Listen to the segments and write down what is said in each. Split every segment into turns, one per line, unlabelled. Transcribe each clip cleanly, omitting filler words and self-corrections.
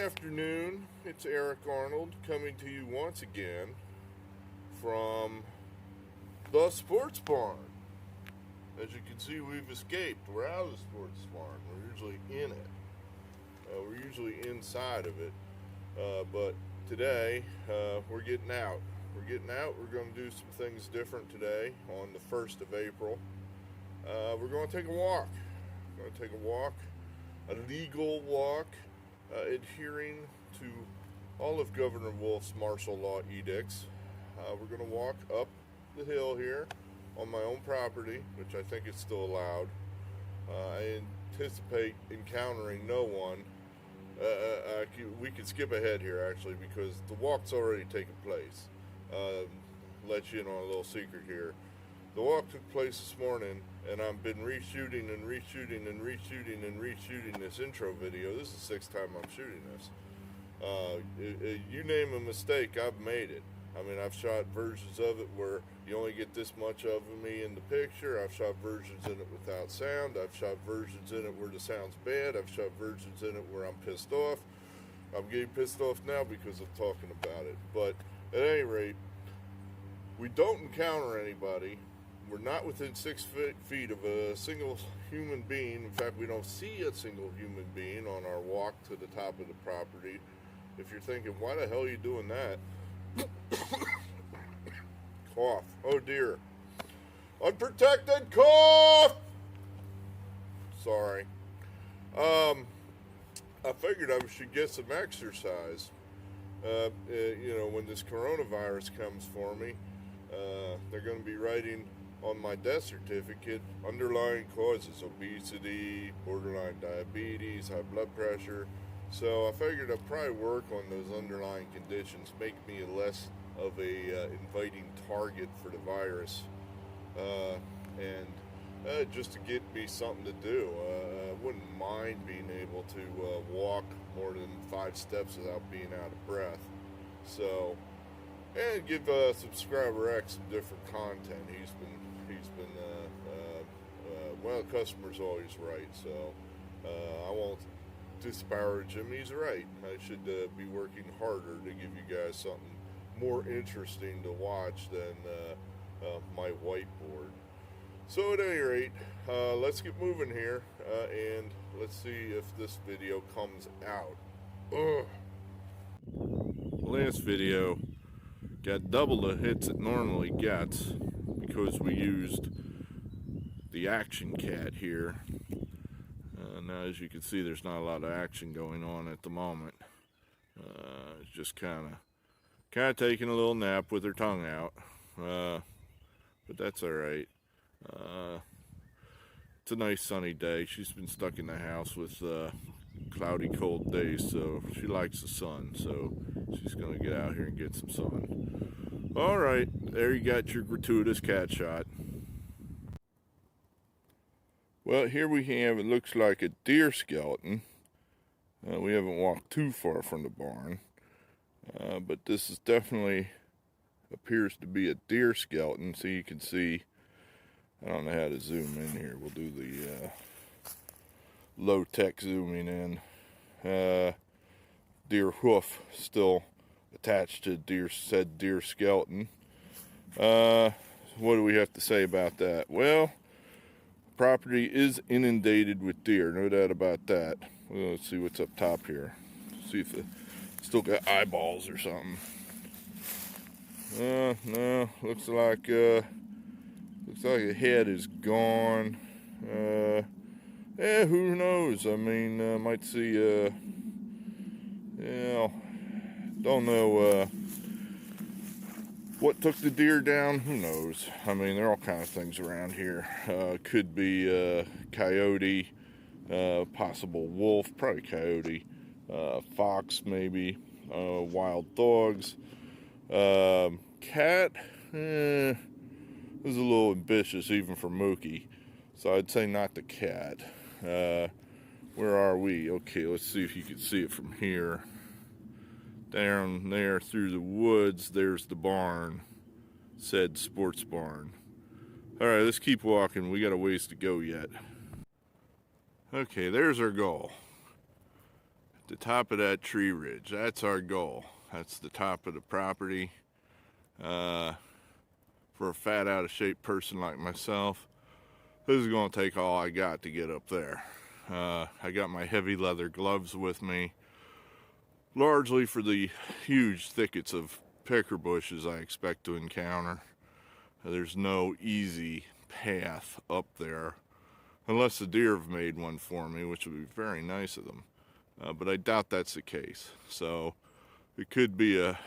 afternoon. It's Eric Arnold coming to you once again from the sports barn. As you can see, we've escaped. We're out of the sports barn. We're usually in it. We're usually inside of it. But today, we're getting out. We're getting out. We're going to do some things different today on the 1st of April. We're going to take a walk. We're going to take a walk, a legal walk, adhering to all of Governor Wolf's martial law edicts. We're going to walk up the hill here on my own property, which I think is still allowed. I anticipate encountering no one. We could skip ahead here, actually, because the walk's already taken place. Let you in on a little secret here. The walk took place this morning, and I've been reshooting this intro video. This is the 6th time I'm shooting this. You name a mistake, I've made it. I mean, I've shot versions of it where you only get this much of me in the picture. I've shot versions in it without sound. I've shot versions in it where the sound's bad. I've shot versions in it where I'm pissed off. I'm getting pissed off now because of talking about it. But at any rate, we don't encounter anybody. We're not within 6 feet of a single human being. In fact, we don't see a single human being on our walk to the top of the property. If you're thinking, why the hell are you doing that? Cough. Oh dear. Unprotected cough! Sorry. I figured I should get some exercise. When this coronavirus comes for me, they're going to be writing on my death certificate underlying causes: obesity, borderline diabetes, high blood pressure. So I figured I'd probably work on those underlying conditions, make me less of a inviting target for the virus, and just to get me something to do. I wouldn't mind being able to walk more than 5 steps without being out of breath. So, and give subscriber X some different content. He's been well, the customer's always right, so I won't disparage him. He's right. I should be working harder to give you guys something more interesting to watch than my whiteboard. So at any rate, let's get moving here, and let's see if this video comes out. Ugh. Last video got double the hits it normally gets because we used the action cat here. Now, as you can see, there's not a lot of action going on at the moment. It's just kind of taking a little nap with her tongue out, but that's all right. It's a nice sunny day. She's been stuck in the house with cloudy, cold days, so she likes the sun. So she's gonna get out here and get some sun. All right, there you got your gratuitous cat shot. Well, here we have, it looks like a deer skeleton. We haven't walked too far from the barn, but this is definitely appears to be a deer skeleton. So you can see, I don't know how to zoom in here. We'll do the low-tech zooming in. Deer hoof still attached to said deer skeleton. What do we have to say about that? Well, property is inundated with deer, no doubt about that. Well, let's see what's up top here. See if it still got eyeballs or something. No, looks like the head is gone. Who knows? I mean, might see. Don't know what took the deer down. Who knows? I mean, there are all kinds of things around here. Could be coyote, possible wolf, probably coyote, fox maybe, wild dogs, cat. Was a little ambitious even for Mookie, so I'd say not the cat. Where are we? Okay, let's see if you can see it from here. Down there through the woods, there's the barn, said sports barn. All right, let's keep walking. We got a ways to go yet. Okay, there's our goal. The top of that tree ridge, that's our goal. That's the top of the property. For a fat, out of shape person like myself, this is going to take all I got to get up there. I got my heavy leather gloves with me, largely for the huge thickets of pecker bushes I expect to encounter. There's no easy path up there, unless the deer have made one for me, which would be very nice of them. But I doubt that's the case. So it could be a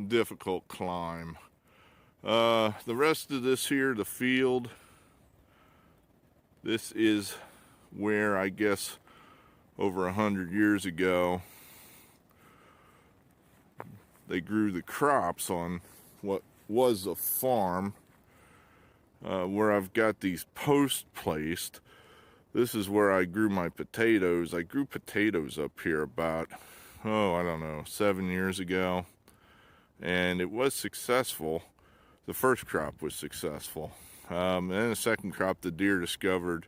difficult climb. The rest of this here, the field, this is where I guess over 100 years ago they grew the crops on what was a farm, where I've got these posts placed. This is where I grew my potatoes. I grew potatoes up here about, I don't know, 7 years ago. And it was successful. The first crop was successful. And then the second crop, the deer discovered,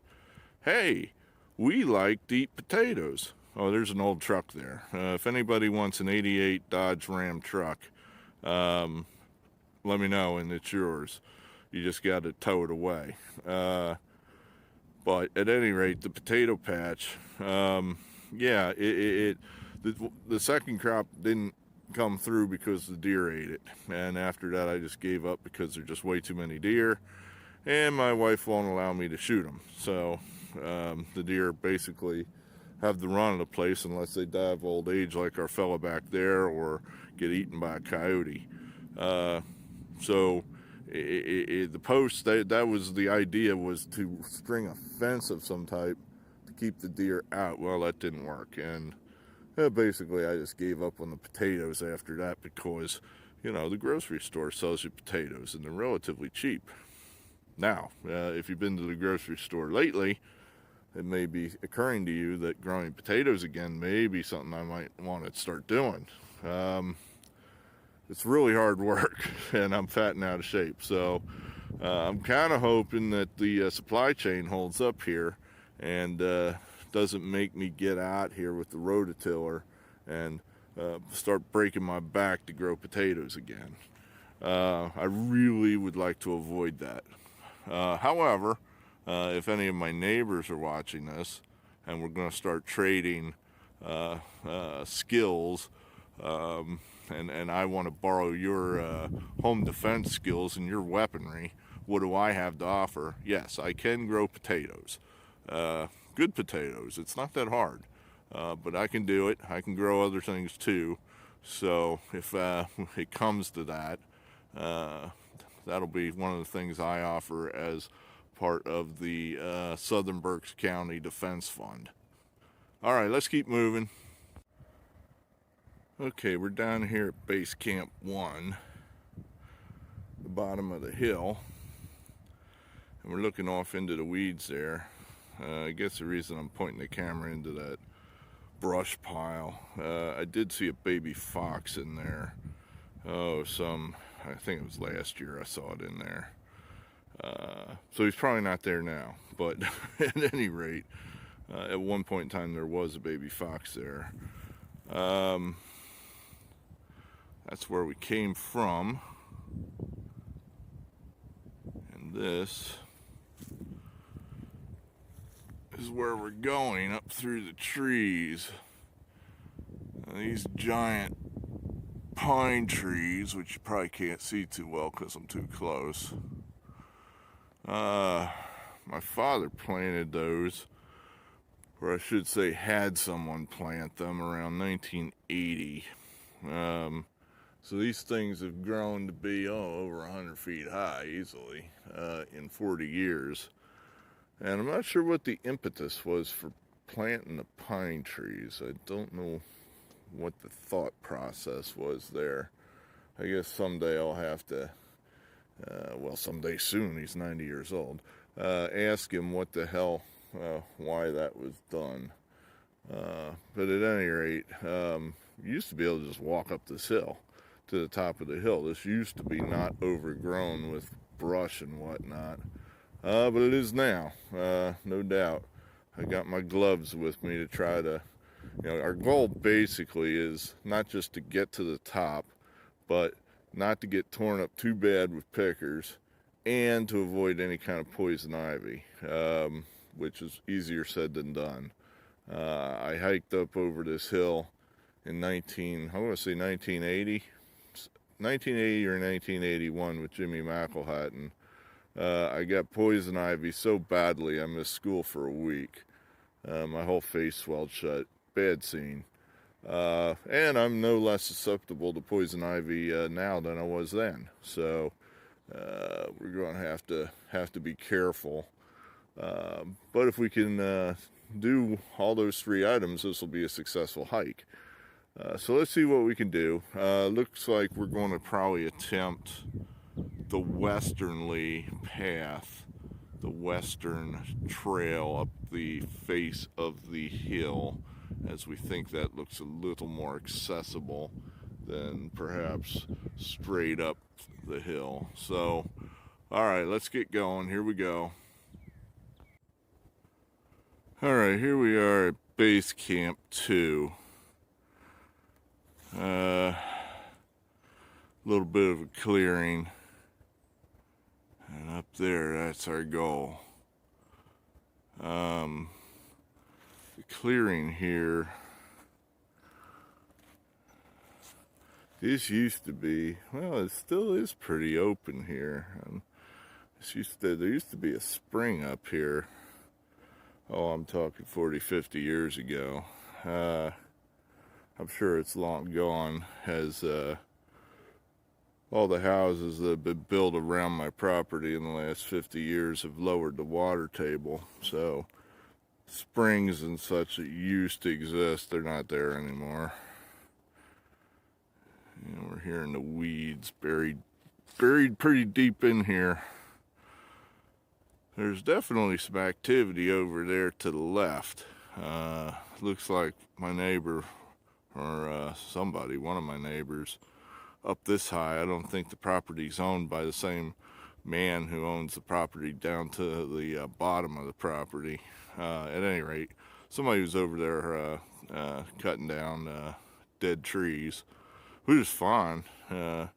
hey, we like to eat potatoes. Oh, there's an old truck there. If anybody wants an 88 Dodge Ram truck, let me know and it's yours. You just got to tow it away. But at any rate, the potato patch, the second crop didn't come through because the deer ate it. And after that, I just gave up because there are just way too many deer. And my wife won't allow me to shoot them. So the deer basically have the run of the place unless they die of old age like our fella back there or get eaten by a coyote. The post, that was the idea, was to string a fence of some type to keep the deer out. Well, that didn't work, and basically I just gave up on the potatoes after that because, the grocery store sells you potatoes and they're relatively cheap. Now, if you've been to the grocery store lately, it may be occurring to you that growing potatoes again may be something I might want to start doing. It's really hard work, and I'm fat and out of shape. So I'm kind of hoping that the supply chain holds up here and doesn't make me get out here with the rototiller and start breaking my back to grow potatoes again. I really would like to avoid that. However, if any of my neighbors are watching this and we're going to start trading skills, and I want to borrow your home defense skills and your weaponry, what do I have to offer? Yes, I can grow potatoes. Good potatoes. It's not that hard, but I can do it. I can grow other things too. So if it comes to that, that'll be one of the things I offer as part of the Southern Berks County Defense Fund. All right, let's keep moving. Okay, we're down here at Base Camp 1, the bottom of the hill, and we're looking off into the weeds there. I guess the reason I'm pointing the camera into that brush pile, I did see a baby fox in there. I think it was last year I saw it in there. So he's probably not there now, but at any rate, at one point in time there was a baby fox there. That's where we came from, and this is where we're going, up through the trees. These giant pine trees, which you probably can't see too well because I'm too close. My father planted those, or I should say had someone plant them around 1980. So these things have grown to be over 100 feet high easily in 40 years. And I'm not sure what the impetus was for planting the pine trees. I don't know what the thought process was there. I guess someday I'll have to, someday soon, he's 90 years old, ask him what the hell, why that was done. But at any rate, you used to be able to just walk up this hill to the top of the hill. This used to be not overgrown with brush and whatnot, but it is now, no doubt. I got my gloves with me to try to our goal basically is not just to get to the top, but not to get torn up too bad with pickers, and to avoid any kind of poison ivy, which is easier said than done. I hiked up over this hill in I want to say 1980 or 1981 with Jimmy McElhatton. I got poison ivy so badly I missed school for a week. My whole face swelled shut. Bad scene. And I'm no less susceptible to poison ivy now than I was then. So we're going to have to be careful. But if we can do all those three items, this will be a successful hike. So let's see what we can do. Looks like we're going to probably attempt the westernly path, the western trail up the face of the hill, as we think that looks a little more accessible than perhaps straight up the hill. So, all right, let's get going. Here we go. All right, here we are at Base Camp 2. A little bit of a clearing. And up there, that's our goal. The clearing here, this used to be, well, it still is pretty open here. There used to be a spring up here. Oh, I'm talking 40, 50 years ago. I'm sure it's long gone, as all the houses that have been built around my property in the last 50 years have lowered the water table. So springs and such that used to exist, they're not there anymore. We're here in the weeds, buried pretty deep in here. There's definitely some activity over there to the left. Looks like my neighbor, or somebody, one of my neighbors, up this high. I don't think the property's owned by the same man who owns the property down to the bottom of the property. At any rate, somebody was over there cutting down dead trees, which is fine. The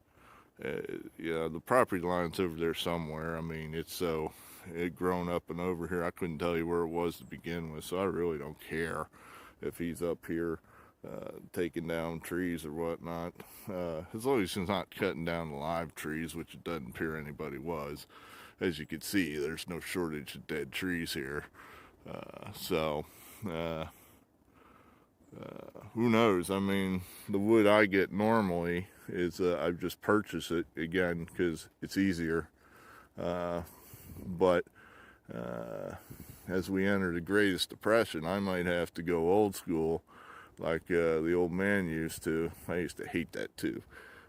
property line's over there somewhere. I mean, it grown up and over here. I couldn't tell you where it was to begin with, so I really don't care if he's up here taking down trees or whatnot, as long as he's not cutting down the live trees, which it doesn't appear anybody was. As you can see, there's no shortage of dead trees here. Who knows? I mean, the wood I get normally is I just purchase it again because it's easier. But as we enter the Greatest Depression, I might have to go old school like the old man used to. I used to hate that too.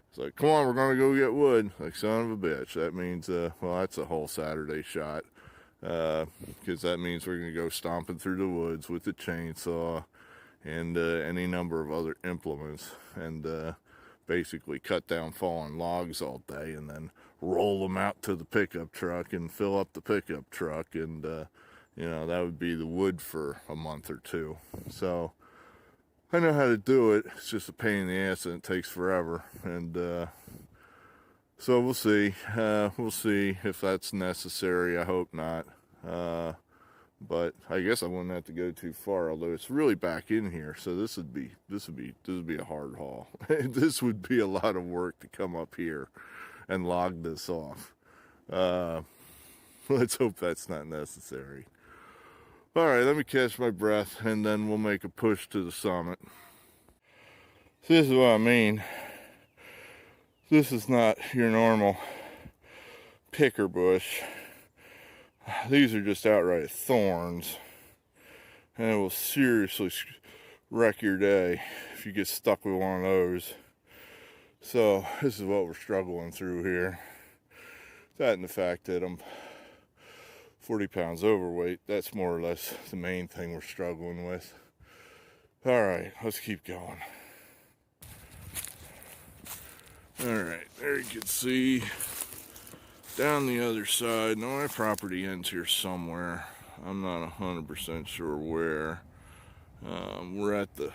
It's like, come on, we're going to go get wood. Like, son of a bitch. That means, well, that's a whole Saturday shot. Because that means we're going to go stomping through the woods with the chainsaw and any number of other implements, and basically cut down fallen logs all day and then roll them out to the pickup truck and fill up the pickup truck, and that would be the wood for a month or two. So I know how to do it. It's just a pain in the ass and it takes forever, and so we'll see if that's necessary. I hope not, but I guess I wouldn't have to go too far, although it's really back in here, so this would be a hard haul. This would be a lot of work to come up here and log this off. Let's hope that's not necessary. All right, let me catch my breath, and then we'll make a push to the summit. So this is what I mean. This is not your normal picker bush. These are just outright thorns, and it will seriously wreck your day if you get stuck with one of those. So this is what we're struggling through here. That and the fact that I'm 40 pounds overweight, that's more or less the main thing we're struggling with. All right, let's keep going. All right, there you can see down the other side. Now my property ends here somewhere. I'm not 100% sure where. We're at the,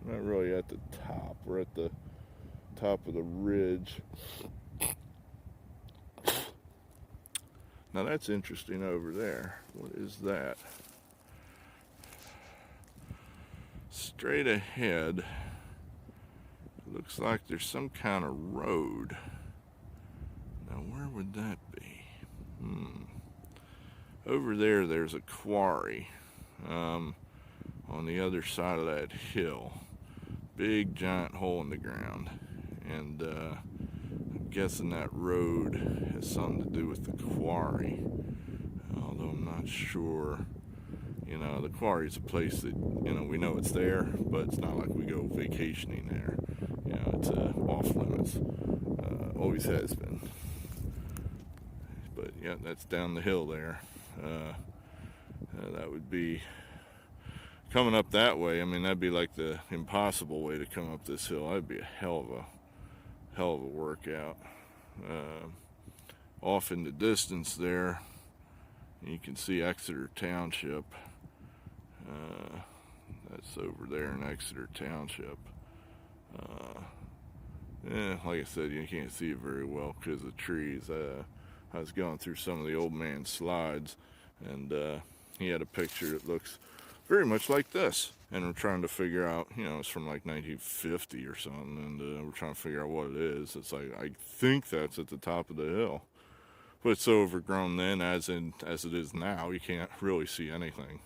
not really at the top, we're at the top of the ridge. Now that's interesting over there. What is that? Straight ahead, it looks like there's some kind of road. Now where would that be? Over there, there's a quarry on the other side of that hill. Big giant hole in the ground. And I'm guessing that road has something to do with the quarry. Although I'm not sure. You know, the quarry is a place that, you know, we know it's there, but it's not like we go vacationing there. You know, it's off limits. Always has been. But yeah, that's down the hill there. That would be coming up that way. I mean, that'd be like the impossible way to come up this hill. That'd be a hell of a workout. Off in the distance there, you can see Exeter Township. That's over there in Exeter Township. Like I said, you can't see it very well because of the trees. I was going through some of the old man's slides, and he had a picture that looks very much like this. And we're trying to figure out, you know, it's from like 1950 or something, and we're trying to figure out what it is. It's like, I think that's at the top of the hill. But it's so overgrown then, as it is now, you can't really see anything.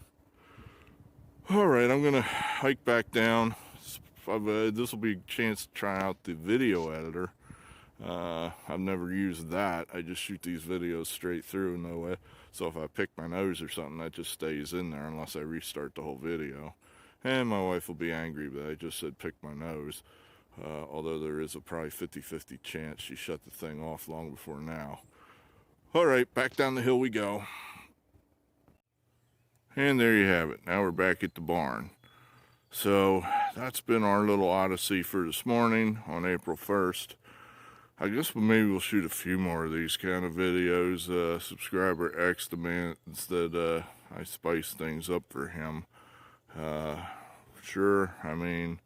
All right, I'm gonna hike back down. This will be a chance to try out the video editor. I've never used that. I just shoot these videos straight through, no way. So if I pick my nose or something, that just stays in there unless I restart the whole video. And my wife will be angry that I just said pick my nose. Although there is a probably 50-50 chance she shut the thing off long before now. All right, back down the hill we go. And there you have it. Now we're back at the barn. So that's been our little odyssey for this morning on April 1st. I guess maybe we'll shoot a few more of these kind of videos. Subscriber X demands that I spice things up for him. Sure, I mean,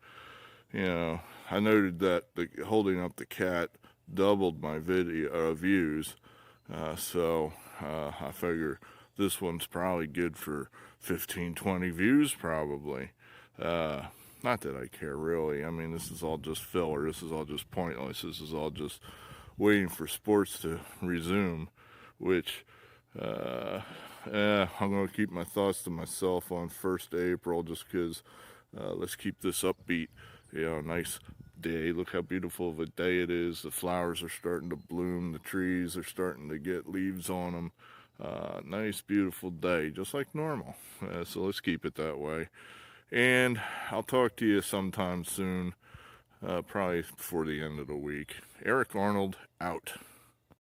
you know, I noted that holding up the cat doubled my video views. So I figure this one's probably good for 15-20 views probably. Not that I care really. I mean, this is all just filler. This is all just pointless. This is all just waiting for sports to resume, which I'm going to keep my thoughts to myself on 1st April just because let's keep this upbeat. You know, nice day. Look how beautiful of a day it is. The flowers are starting to bloom. The trees are starting to get leaves on them. Nice, beautiful day, just like normal. So let's keep it that way. And I'll talk to you sometime soon, probably before the end of the week. Eric Arnold, out.